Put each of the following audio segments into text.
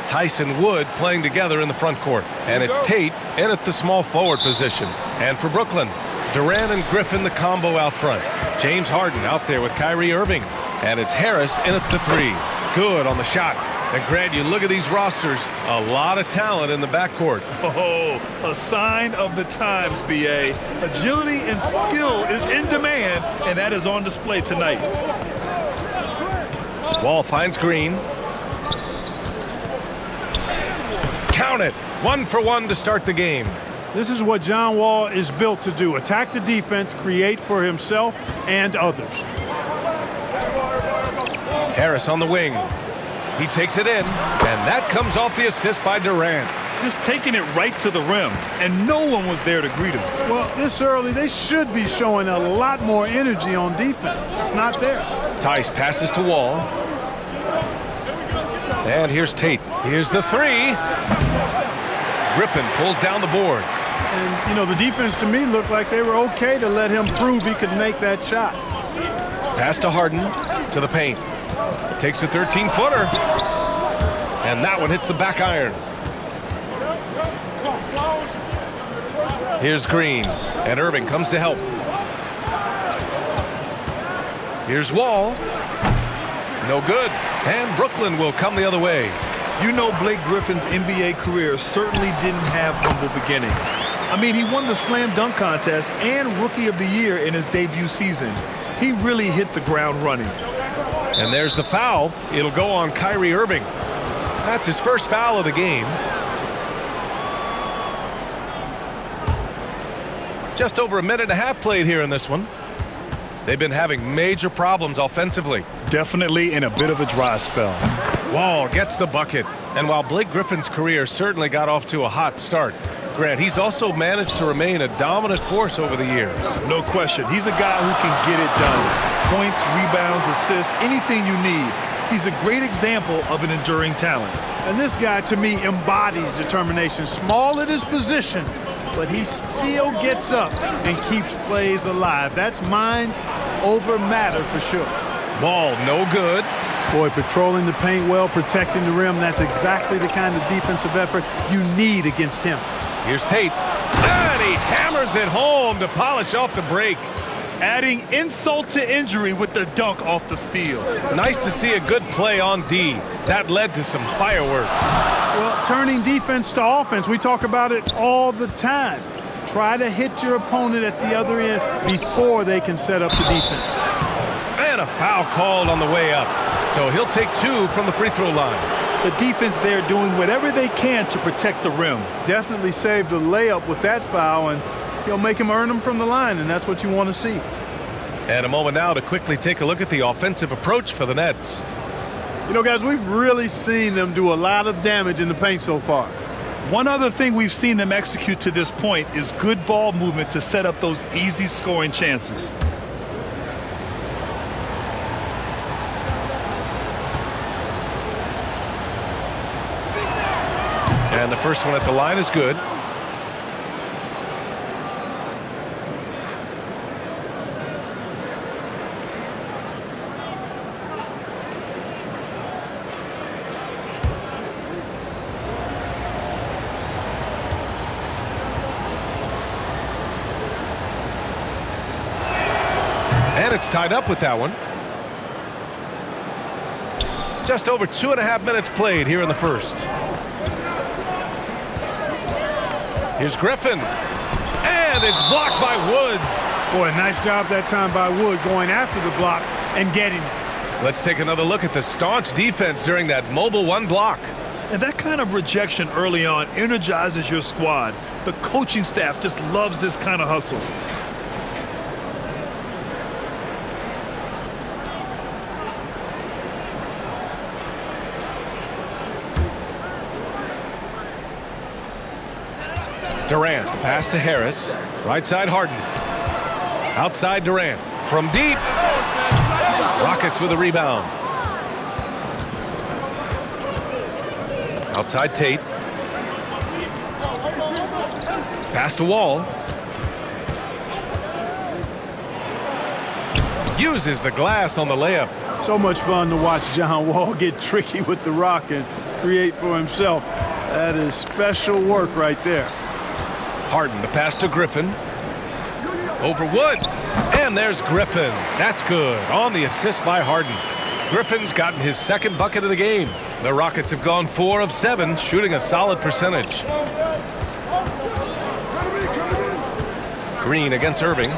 Tice and Wood playing together in the front court. And it's Tate in at the small forward position. And for Brooklyn, Durant and Griffin the combo out front. James Harden out there with Kyrie Irving. And it's Harris in at the 3. Good on the shot. And Grant, you look at these rosters, a lot of talent in the backcourt. Oh, a sign of the times, B.A. Agility and skill is in demand, and that is on display tonight. Wall finds Green. Count it. 1 for 1 to start the game. This is what John Wall is built to do. Attack the defense, create for himself and others. Harris on the wing. He takes it in, and that comes off the assist by Durant. Just taking it right to the rim, and no one was there to greet him. Well, this early, they should be showing a lot more energy on defense. It's not there. Tice passes to Wall. And here's Tate. Here's the 3. Griffin pulls down the board. And, you know, the defense to me looked like they were okay to let him prove he could make that shot. Pass to Harden, to the paint. Takes a 13-footer. And that one hits the back iron. Here's Green. And Irving comes to help. Here's Wall. No good. And Brooklyn will come the other way. You know, Blake Griffin's NBA career certainly didn't have humble beginnings. I mean, he won the slam dunk contest and Rookie of the Year in his debut season. He really hit the ground running. And there's the foul. It'll go on Kyrie Irving. That's his first foul of the game. Just over a minute and a half played here in this one. They've been having major problems offensively. Definitely in a bit of a dry spell. Wall gets the bucket. And while Blake Griffin's career certainly got off to a hot start, Grant, he's also managed to remain a dominant force over the years. No question. He's a guy who can get it done. Points, rebounds, assists, anything you need. He's a great example of an enduring talent. And this guy, to me, embodies determination. Small at his position, but he still gets up and keeps plays alive. That's mind over matter for sure. Wall, no good. Boy, patrolling the paint well, protecting the rim, that's exactly the kind of defensive effort you need against him. Here's Tate. And he hammers it home to polish off the break. Adding insult to injury with the dunk off the steal. Nice to see a good play on D. That led to some fireworks. Well, turning defense to offense, we talk about it all the time. Try to hit your opponent at the other end before they can set up the defense. And a foul called on the way up. So he'll take 2 from the free throw line. The defense there doing whatever they can to protect the rim. Definitely saved a layup with that foul, and he'll make him earn them from the line, and that's what you want to see. And a moment now to quickly take a look at the offensive approach for the Nets. You know, guys, we've really seen them do a lot of damage in the paint so far. One other thing we've seen them execute to this point is good ball movement to set up those easy scoring chances. And the first one at the line is good. And it's tied up with that one. Just over 2.5 minutes played here in the first. Here's Griffin. And it's blocked by Wood. Boy, nice job that time by Wood going after the block and getting it. Let's take another look at the staunch defense during that mobile 1 block. And that kind of rejection early on energizes your squad. The coaching staff just loves this kind of hustle. Durant, the pass to Harris. Right side, Harden. Outside, Durant. From deep. Rockets with a rebound. Outside, Tate. Pass to Wall. Uses the glass on the layup. So much fun to watch John Wall get tricky with the rock, and create for himself. That is special work right there. Harden, the pass to Griffin. Over Wood. And there's Griffin. That's good. On the assist by Harden. Griffin's gotten his second bucket of the game. The Rockets have gone 4 of 7, shooting a solid percentage. Green against Irving.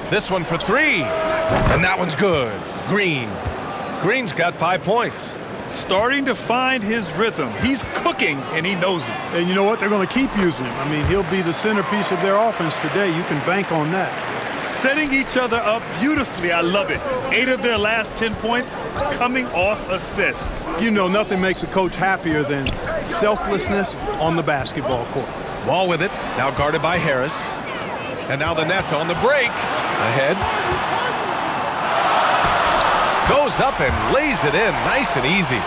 This one for 3. And that one's good. Green's got 5 points. Starting to find his rhythm. He's cooking, and he knows it. And you know what? They're going to keep using him. I mean, he'll be the centerpiece of their offense today. You can bank on that. Setting each other up beautifully. I love it. 8 of their last 10 points coming off assists. You know, nothing makes a coach happier than selflessness on the basketball court. Wall with it. Now guarded by Harris. And now the Nets on the break. Ahead. Goes up and lays it in. Nice and easy.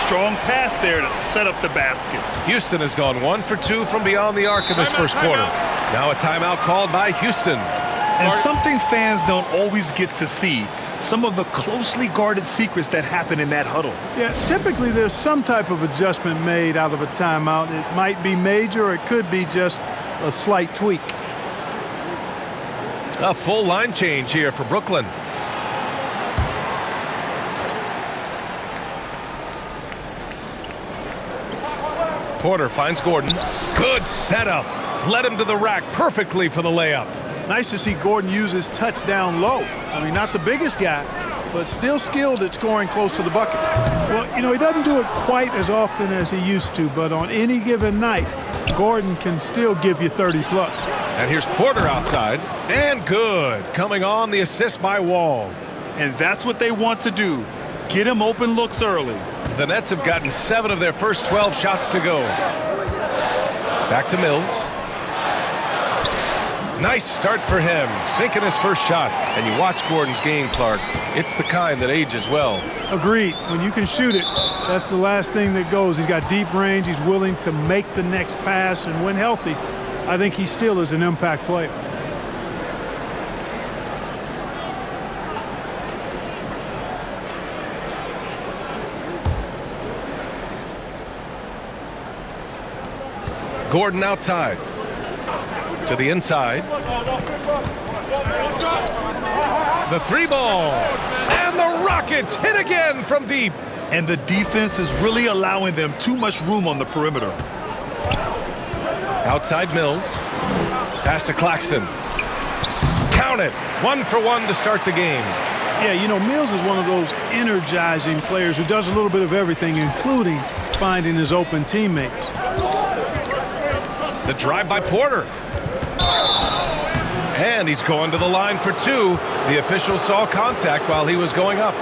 Strong pass there to set up the basket. Houston has gone 1 for 2 from beyond the arc in this first quarter. Now a timeout called by Houston. And something fans don't always get to see, some of the closely guarded secrets that happen in that huddle. Yeah, typically there's some type of adjustment made out of a timeout. It might be major, or it could be just a slight tweak. A full line change here for Brooklyn. Porter finds Gordon. Good setup. Led him to the rack perfectly for the layup. Nice to see Gordon use his touchdown low. I mean, not the biggest guy, but still skilled at scoring close to the bucket. Well, you know, he doesn't do it quite as often as he used to, but on any given night, Gordon can still give you 30 plus. And here's Porter outside. And good. Coming on the assist by Wall. And that's what they want to do. Get him open looks early. The Nets have gotten 7 of their first 12 shots to go. Back to Mills. Nice start for him, sinking his first shot. And you watch Gordon's game, Clark. It's the kind that ages well. Agreed. When you can shoot it, that's the last thing that goes. He's got deep range. He's willing to make the next pass. And when healthy, I think he still is an impact player. Gordon outside. To the inside. The 3 ball. And the Rockets hit again from deep. And the defense is really allowing them too much room on the perimeter. Outside Mills. Pass to Claxton. Count it. 1 for 1 to start the game. Yeah, you know, Mills is one of those energizing players who does a little bit of everything, including finding his open teammates. The drive by Porter. And he's going to the line for 2. The official saw contact while he was going up.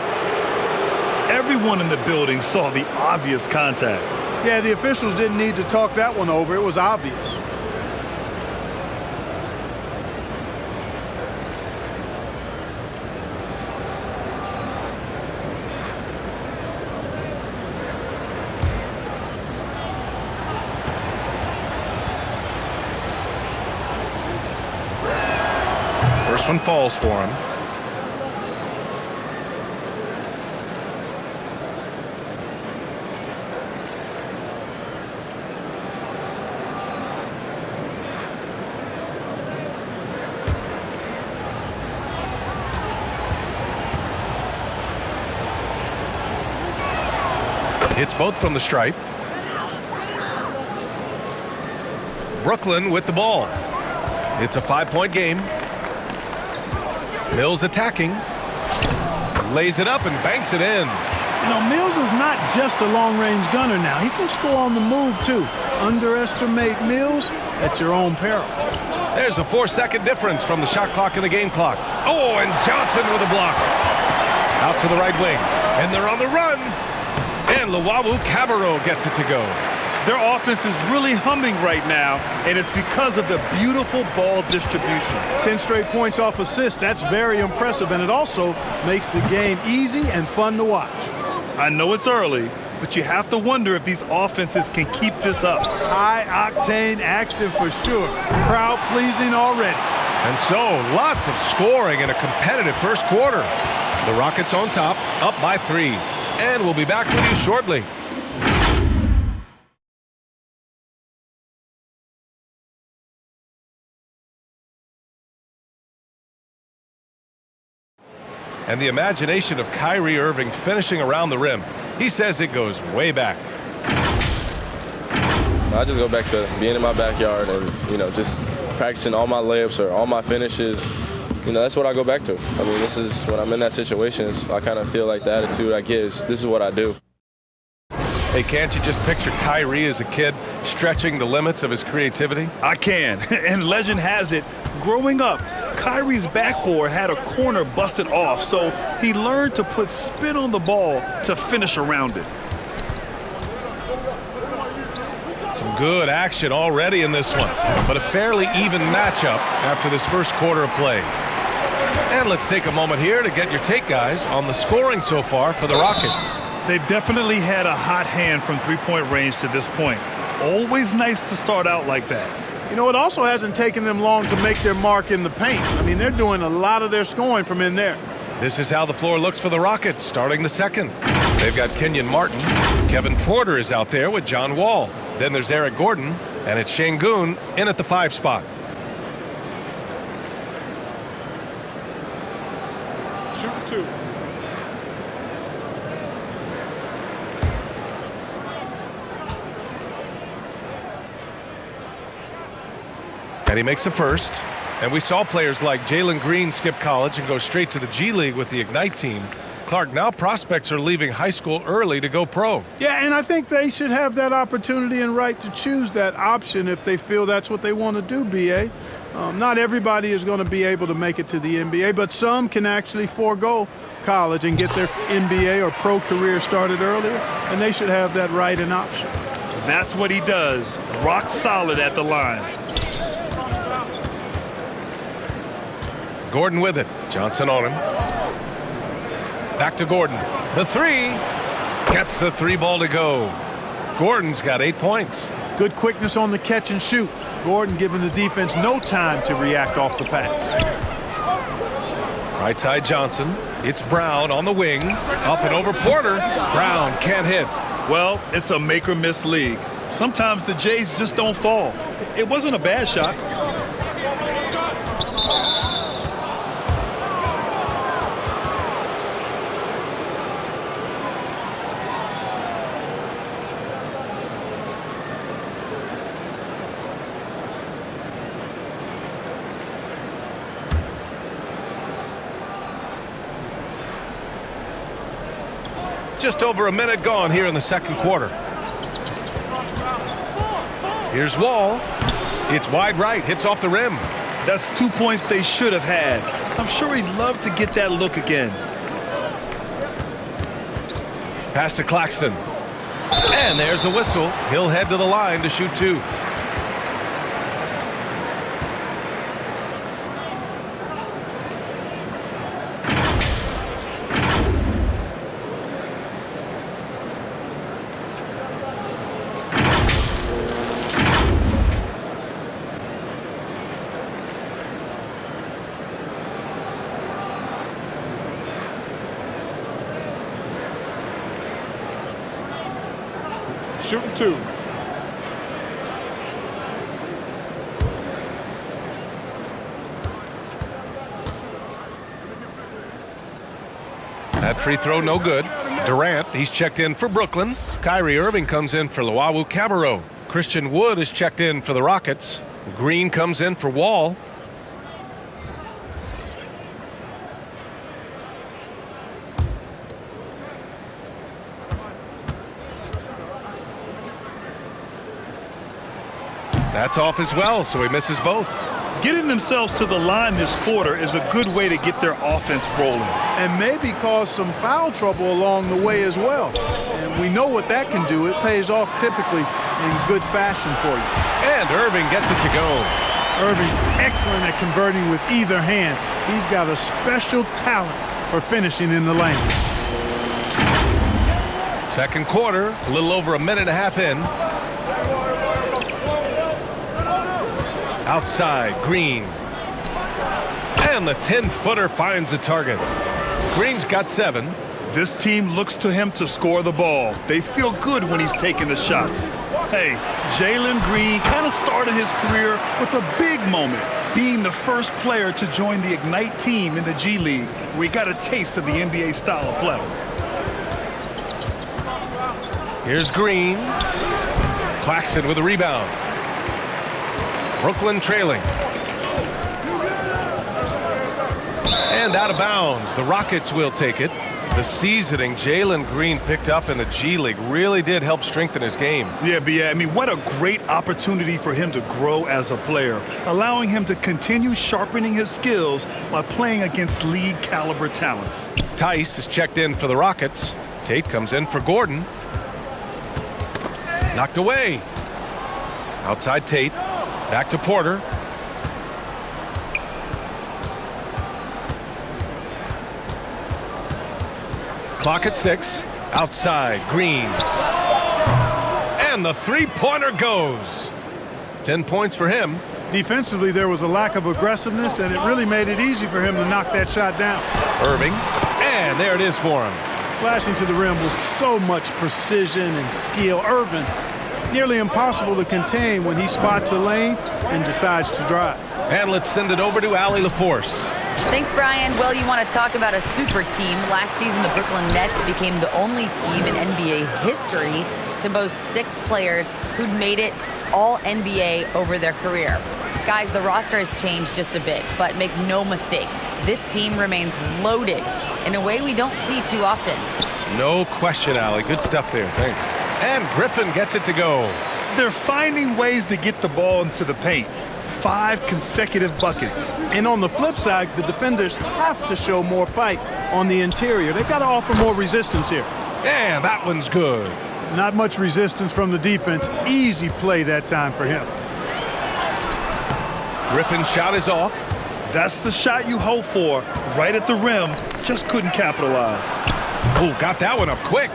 Everyone in the building saw the obvious contact. Yeah, the officials didn't need to talk that one over. It was obvious. First one falls for him. Hits both from the stripe. Brooklyn with the ball. It's a 5-point game. Mills attacking. Lays it up and banks it in. You know, Mills is not just a long-range gunner now. He can score on the move, too. Underestimate Mills at your own peril. There's a 4-second difference from the shot clock and the game clock. Oh, and Johnson with a block. Out to the right wing. And they're on the run. And Luwawu-Cabarrot gets it to go. Their offense is really humming right now, and it's because of the beautiful ball distribution. 10 straight points off assists. That's very impressive, and it also makes the game easy and fun to watch. I know it's early, but you have to wonder if these offenses can keep this up. High-octane action for sure. Crowd-pleasing already. And so, lots of scoring in a competitive first quarter. The Rockets on top, up by 3. And we'll be back with you shortly. And the imagination of Kyrie Irving finishing around the rim, he says it goes way back. I just go back to being in my backyard and, just practicing all my layups or all my finishes. That's what I go back to. I mean, this is when I'm in that situation, I kind of feel like the attitude I get is this is what I do. Hey, can't you just picture Kyrie as a kid stretching the limits of his creativity? I can. And legend has it, growing up, Kyrie's backboard had a corner busted off, so he learned to put spin on the ball to finish around it. Some good action already in this one, but a fairly even matchup after this first quarter of play. And let's take a moment here to get your take, guys, on the scoring so far for the Rockets. They've definitely had a hot hand from three-point range to this point. Always nice to start out like that. It also hasn't taken them long to make their mark in the paint. I mean, they're doing a lot of their scoring from in there. This is how the floor looks for the Rockets starting the second. They've got Kenyon Martin. Kevin Porter is out there with John Wall. Then there's Eric Gordon, and it's Şengün in at the 5 spot. Shooting 2. And he makes the first. And we saw players like Jalen Green skip college and go straight to the G League with the Ignite team. Clark, now prospects are leaving high school early to go pro. Yeah, and I think they should have that opportunity and right to choose that option if they feel that's what they want to do, B.A. Not everybody is going to be able to make it to the NBA, but some can actually forego college and get their NBA or pro career started earlier, and they should have that right and option. That's what he does. Rock solid at the line. Gordon with it. Johnson on him. Back to Gordon. The 3. Gets the 3 ball to go. Gordon's got 8 points. Good quickness on the catch and shoot. Gordon giving the defense no time to react off the pass. Right side Johnson. It's Brown on the wing. Up and over Porter. Brown can't hit. Well, it's a make or miss league. Sometimes the Jays just don't fall. It wasn't a bad shot. Just over a minute gone here in the second quarter. Here's Wall. It's wide right, hits off the rim. That's 2 points they should have had. I'm sure he'd love to get that look again. Pass to Claxton. And there's a whistle. He'll head to the line to shoot 2. Shooting 2. That free throw no good. Durant, he's checked in for Brooklyn. Kyrie Irving comes in for Luau Cabarrot. Christian Wood is checked in for the Rockets. Green comes in for Wall. That's off as well, so he misses both. Getting themselves to the line this quarter is a good way to get their offense rolling. And maybe cause some foul trouble along the way as well. And we know what that can do. It pays off typically in good fashion for you. And Irving gets it to go. Irving, excellent at converting with either hand. He's got a special talent for finishing in the lane. Second quarter, a little over a minute and a half in. Outside, Green. And the 10-footer finds the target. Green's got 7. This team looks to him to score the ball. They feel good when he's taking the shots. Hey, Jalen Green kind of started his career with a big moment, being the first player to join the Ignite team in the G League. where he got a taste of the NBA style of play. Here's Green. Claxton with a rebound. Brooklyn trailing. And out of bounds. The Rockets will take it. The seasoning Jalen Green picked up in the G League really did help strengthen his game. Yeah, B.A. I mean, what a great opportunity for him to grow as a player, allowing him to continue sharpening his skills while playing against league caliber talents. Tice is checked in for the Rockets. Tate comes in for Gordon. Knocked away. Outside Tate. Back to Porter. Clock at 6. Outside Green. And the three-pointer goes. 10 points for him. Defensively, there was a lack of aggressiveness, and it really made it easy for him to knock that shot down. Irving. And there it is for him. Slashing to the rim with so much precision and skill. Irving, nearly impossible to contain when he spots a lane and decides to drive. And let's send it over to Allie LaForce. Thanks, Brian. Well, you want to talk about a super team. Last season, the Brooklyn Nets became the only team in NBA history to boast 6 players who'd made it all NBA over their career. Guys, the roster has changed just a bit, but make no mistake, this team remains loaded in a way we don't see too often. No question, Allie. Good stuff there. Thanks. And Griffin gets it to go. They're finding ways to get the ball into the paint. 5 consecutive buckets. And on the flip side, the defenders have to show more fight on the interior. They've got to offer more resistance here. And that one's good. Not much resistance from the defense. Easy play that time for him. Griffin's shot is off. That's the shot you hope for. Right at the rim. Just couldn't capitalize. Oh, got that one up quick.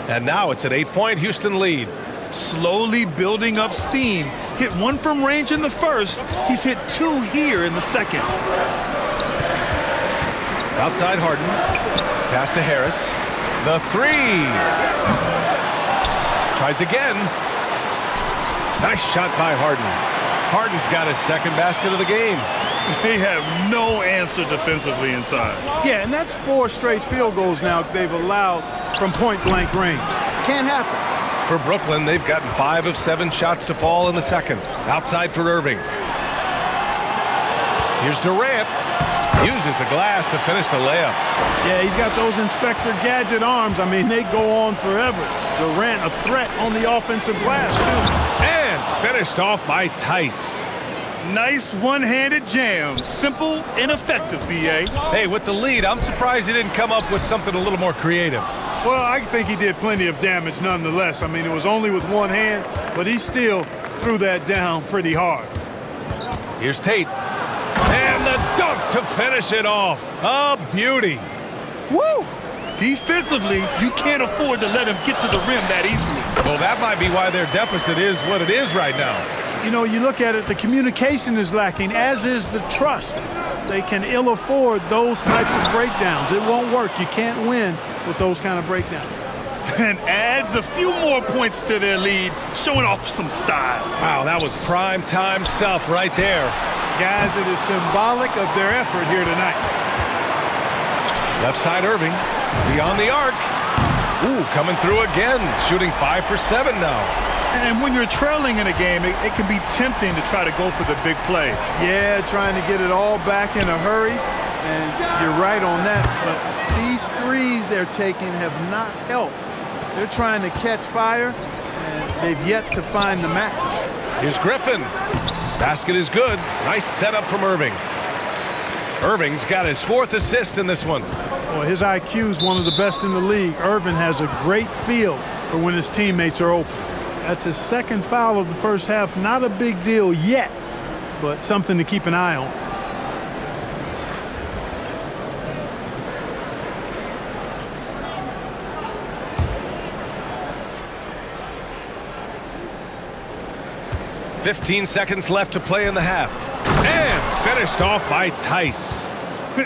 And now it's an 8-point Houston lead. Slowly building up steam. Hit 1 from range in the first. He's hit 2 here in the second. Outside Harden. Pass to Harris. The 3. Tries again. Nice shot by Harden. Harden's got his second basket of the game. They have no answer defensively inside. Yeah, and that's 4 straight field goals now they've allowed from point-blank range. Can't happen. For Brooklyn, they've gotten 5 of 7 shots to fall in the second. Outside for Irving. Here's Durant. Uses the glass to finish the layup. Yeah, he's got those Inspector Gadget arms. I mean, they go on forever. Durant, a threat on the offensive glass, too. And finished off by Tice. Nice one-handed jam. Simple and effective, B.A. Hey, with the lead, I'm surprised he didn't come up with something a little more creative. Well, I think he did plenty of damage nonetheless. I mean, it was only with one hand, but he still threw that down pretty hard. Here's Tate. And the dunk to finish it off. A beauty. Woo! Defensively, you can't afford to let him get to the rim that easily. Well, that might be why their deficit is what it is right now. You know, you look at it, the communication is lacking, as is the trust. They can ill afford those types of breakdowns. It won't work. You can't win with those kind of breakdowns. And adds a few more points to their lead, showing off some style. Wow, that was prime time stuff right there. Guys, it is symbolic of their effort here tonight. Left side Irving, beyond the arc. Ooh, coming through again, shooting 5 for 7 now. And when you're trailing in a game, it can be tempting to try to go for the big play. Yeah, trying to get it all back in a hurry, and you're right on that. But these threes they're taking have not helped. They're trying to catch fire, and they've yet to find the match. Here's Griffin. Basket is good. Nice setup from Irving. Irving's got his 4th assist in this one. Well, his IQ is one of the best in the league. Irving has a great feel for when his teammates are open. That's his 2nd foul of the first half. Not a big deal yet, but something to keep an eye on. "15 seconds left to play in the half. And finished off by Tice.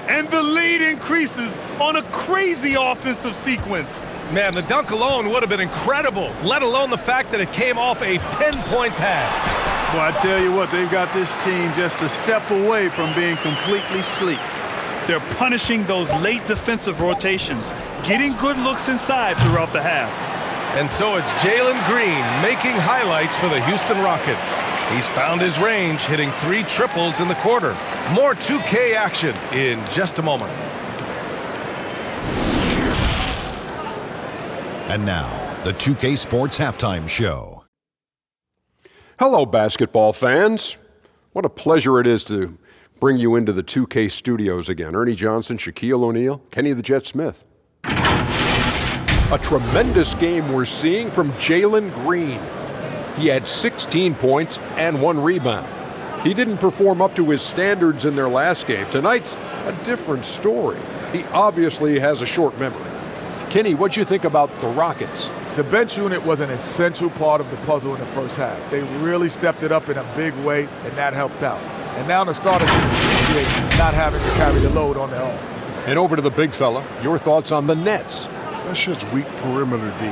And the lead increases on a crazy offensive sequence. Man, the dunk alone would have been incredible, let alone the fact that it came off a pinpoint pass. Well, I tell you what, they've got this team just a step away from being completely sleek. They're punishing those late defensive rotations, getting good looks inside throughout the half. And so it's Jalen Green making highlights for the Houston Rockets. He's found his range, hitting 3 triples in the quarter. More 2K action in just a moment. And now, the 2K Sports Halftime Show. Hello, basketball fans. What a pleasure it is to bring you into the 2K studios again. Ernie Johnson, Shaquille O'Neal, Kenny the Jet Smith. A tremendous game we're seeing from Jalen Green. He had 16 points and 1 rebound. He didn't perform up to his standards in their last game. Tonight's a different story. He obviously has a short memory. Kenny, what'd you think about the Rockets? The bench unit was an essential part of the puzzle in the first half. They really stepped it up in a big way, and that helped out. And now the starters can appreciate not having to carry the load on their own. And over to the big fella, your thoughts on the Nets. That's just weak perimeter D.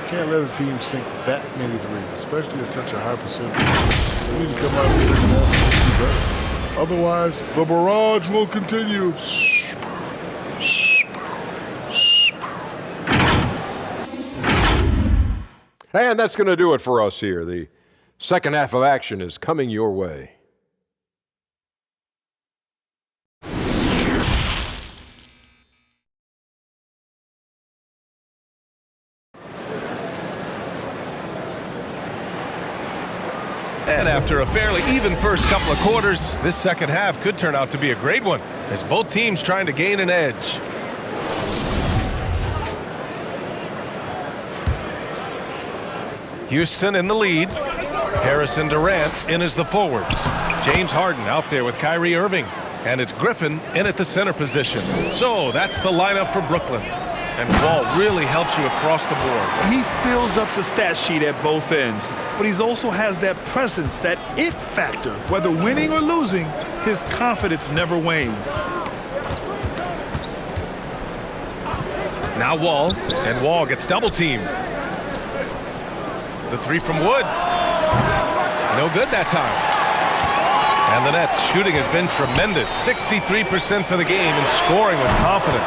Can't let a team sink that many threes, especially at such a high percentage. They need to come out in the second half and do better. Otherwise, the barrage will continue. And that's going to do it for us here. The second half of action is coming your way. And after a fairly even first couple of quarters, this second half could turn out to be a great one, as both teams trying to gain an edge. Houston in the lead. Harris and Durant in as the forwards. James Harden out there with Kyrie Irving. And it's Griffin in at the center position. So that's the lineup for Brooklyn. And Wall really helps you across the board. He fills up the stat sheet at both ends, but he also has that presence, that it factor. Whether winning or losing, his confidence never wanes. Now Wall, and Wall gets double-teamed. The 3 from Wood. No good that time. And the Nets shooting has been tremendous. 63% for the game and scoring with confidence.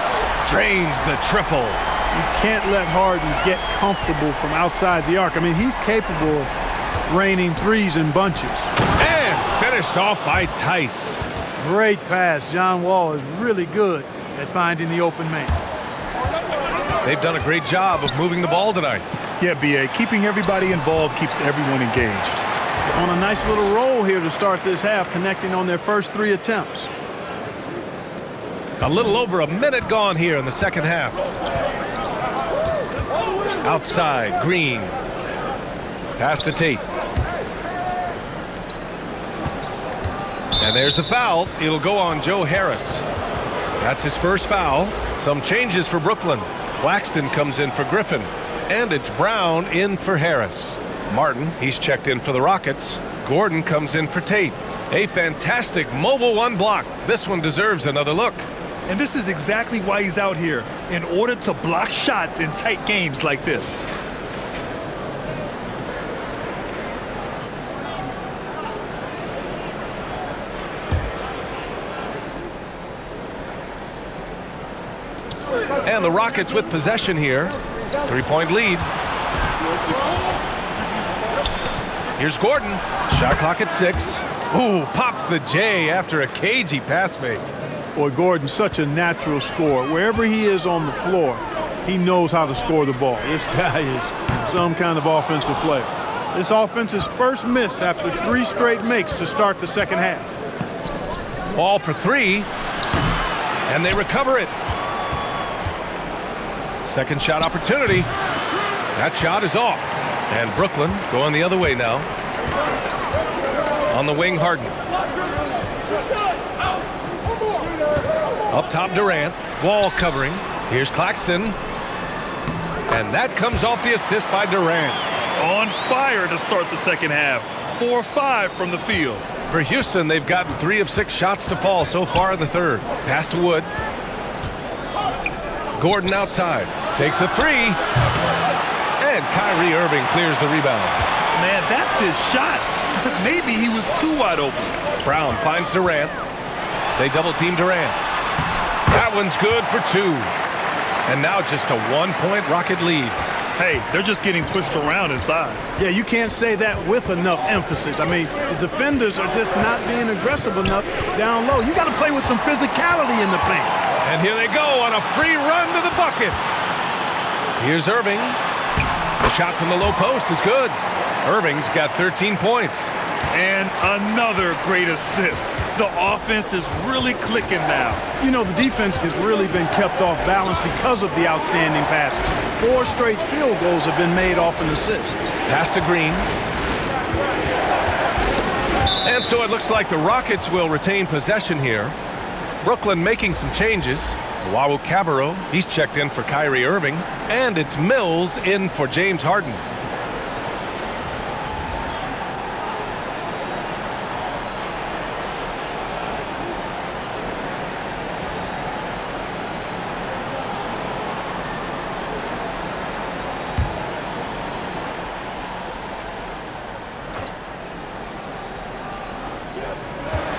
Drains the triple. You can't let Harden get comfortable from outside the arc. I mean, he's capable of raining threes in bunches. And finished off by Tice. Great pass. John Wall is really good at finding the open man. They've done a great job of moving the ball tonight. Yeah, B.A., keeping everybody involved keeps everyone engaged. On a nice little roll here to start this half, connecting on their first 3 attempts. A little over a minute gone here in the second half. Outside, Green. Pass to Tate. And there's the foul. It'll go on Joe Harris. That's his first foul. Some changes for Brooklyn. Claxton comes in for Griffin. And it's Brown in for Harris. Martin, he's checked in for the Rockets. Gordon comes in for Tate. A fantastic mobile 1 block. This one deserves another look. And this is exactly why he's out here, in order to block shots in tight games like this. And the Rockets with possession here. 3-point lead. Here's Gordon. Shot clock at 6. Ooh, pops the J after a cagey pass fake. Boy, Gordon's such a natural scorer. Wherever he is on the floor, he knows how to score the ball. This guy is some kind of offensive player. This offense's first miss after 3 straight makes to start the second half. Ball for 3. And they recover it. Second shot opportunity. That shot is off. And Brooklyn going the other way now. On the wing, Harden. Up top, Durant. Wall covering. Here's Claxton. And that comes off the assist by Durant. On fire to start the second half. 4-5 from the field. For Houston, they've gotten 3 of 6 shots to fall so far in the third. Pass to Wood. Gordon outside. Takes a 3. And Kyrie Irving clears the rebound. Man, that's his shot. Maybe he was too wide open. Brown finds Durant. They double-team Durant. one's good for 2. And now just a 1-point Rocket lead. Hey, they're just getting pushed around inside. Yeah, you can't say that with enough emphasis. I mean, the defenders are just not being aggressive enough down low. You got to play with some physicality in the paint. And here they go on a free run to the bucket. Here's Irving. The shot from the low post is good. Irving's got 13 points. And another great assist. The offense is really clicking now. You know, the defense has really been kept off balance because of the outstanding passes. 4 straight field goals have been made off an assist. Pass to Green. And so it looks like the Rockets will retain possession here. Brooklyn making some changes. Rui Hachimura, he's checked in for Kyrie Irving. And it's Mills in for James Harden.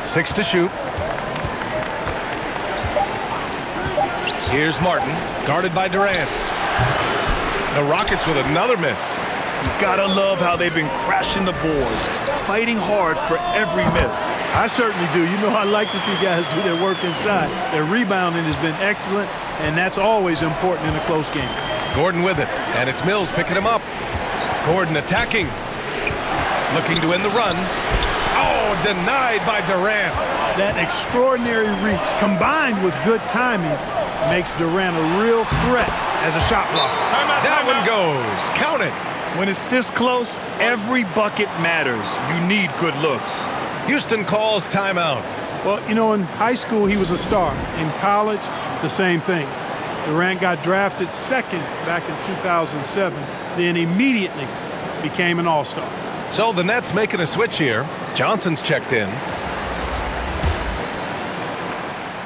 Six to shoot. Here's Martin, guarded by Durant. The Rockets with another miss. You gotta love how they've been crashing the boards, fighting hard for every miss. I certainly do. You know, I like to see guys do their work inside. Their rebounding has been excellent, and that's always important in a close game. Gordon with it, and it's Mills picking him up. Gordon attacking, looking to end the run. Oh, denied by Durant. That extraordinary reach, combined with good timing, makes Durant a real threat as a shot blocker. That one goes. Count it. When it's this close, every bucket matters. You need good looks. Houston calls timeout. Well, you know, in high school, he was a star. In college, the same thing. Durant got drafted second back in 2007, then immediately became an all-star. So the Nets making a switch here. Johnson's checked in.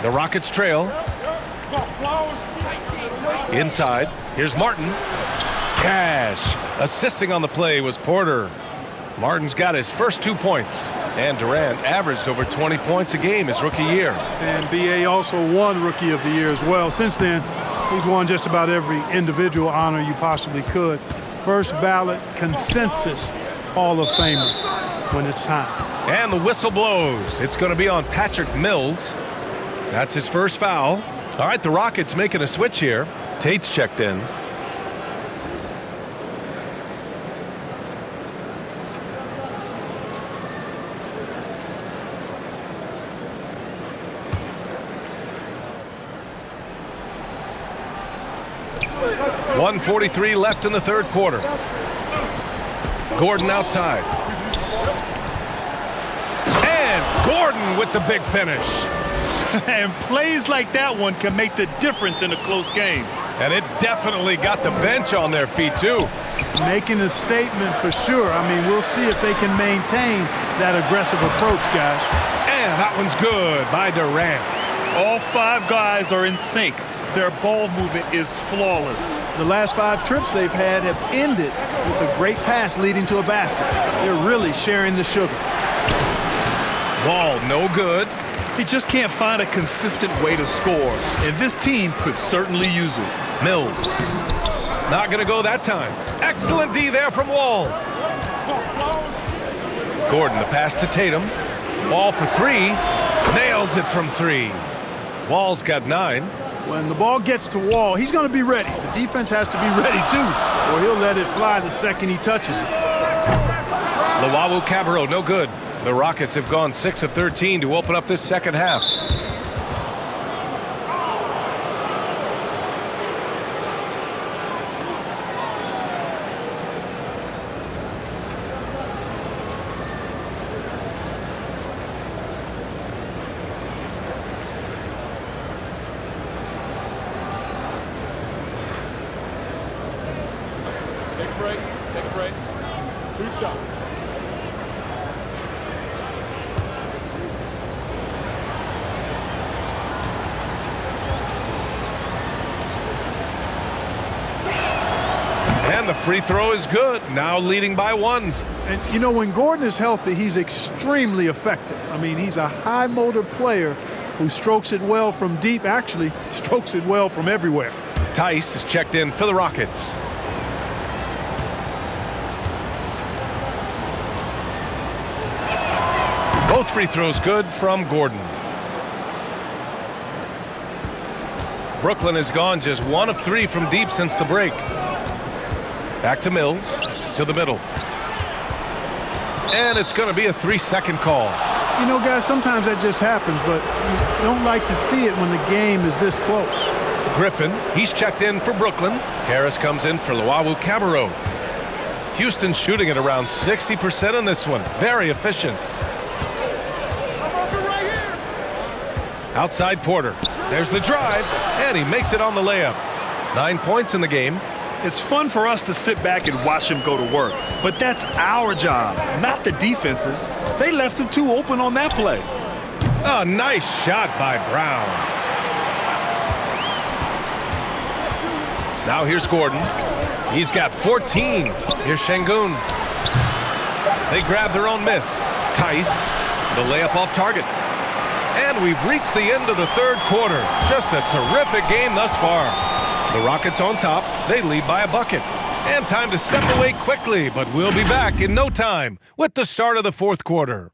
The Rockets trail. Inside, here's Martin. Cash. Assisting on the play was Porter. Martin's got his first 2 points. And Durant averaged over 20 points a game his rookie year. And B.A. also won Rookie of the Year as well. Since then, he's won just about every individual honor you possibly could. First ballot consensus Hall of Famer when it's time. And the whistle blows. It's going to be on Patrick Mills. That's his first foul. All right, the Rockets making a switch here. Tate's checked in. .143 left in the third quarter. Gordon outside. And Gordon with the big finish. And plays like that one can make the difference in a close game. And it definitely got the bench on their feet, too. Making a statement for sure. I mean, we'll see if they can maintain that aggressive approach, guys. And that one's good by Durant. All 5 guys are in sync. Their ball movement is flawless. The last 5 trips they've had have ended with a great pass leading to a basket. They're really sharing the sugar. Wall no good. He just can't find a consistent way to score, and this team could certainly use it. Mills. Not going to go that time. Excellent D there from Wall. Gordon, the pass to Tatum. Wall for 3. Nails it from 3. Wall's got 9. When the ball gets to Wall, he's going to be ready. The defense has to be ready, too, or he'll let it fly the second he touches it. Rui Hachimura, no good. The Rockets have gone 6 of 13 to open up this second half. Take a break. Take a break. 2 shots. And the free throw is good. Now leading by 1. And, you know, when Gordon is healthy, he's extremely effective. I mean, he's a high-motor player who strokes it well from deep, actually strokes it well from everywhere. Tice is checked in for the Rockets. Both free throws good from Gordon. Brooklyn has gone just 1 of 3 from deep since the break. Back to Mills, to the middle. And it's going to be a 3-second call. You know, guys, sometimes that just happens, but you don't like to see it when the game is this close. Griffin, he's checked in for Brooklyn. Harris comes in for Luwawu-Cabarrot. Houston shooting at around 60% on this one. Very efficient. Outside Porter. There's the drive, and he makes it on the layup. 9 points in the game. It's fun for us to sit back and watch him go to work, but that's our job, not the defense's. They left him too open on that play. A nice shot by Brown. Now here's Gordon. He's got 14. Here's Şengün. They grab their own miss. Tice, the layup off target. And we've reached the end of the third quarter. Just a terrific game thus far. The Rockets on top. They lead by a bucket. And time to step away quickly, but we'll be back in no time with the start of the fourth quarter.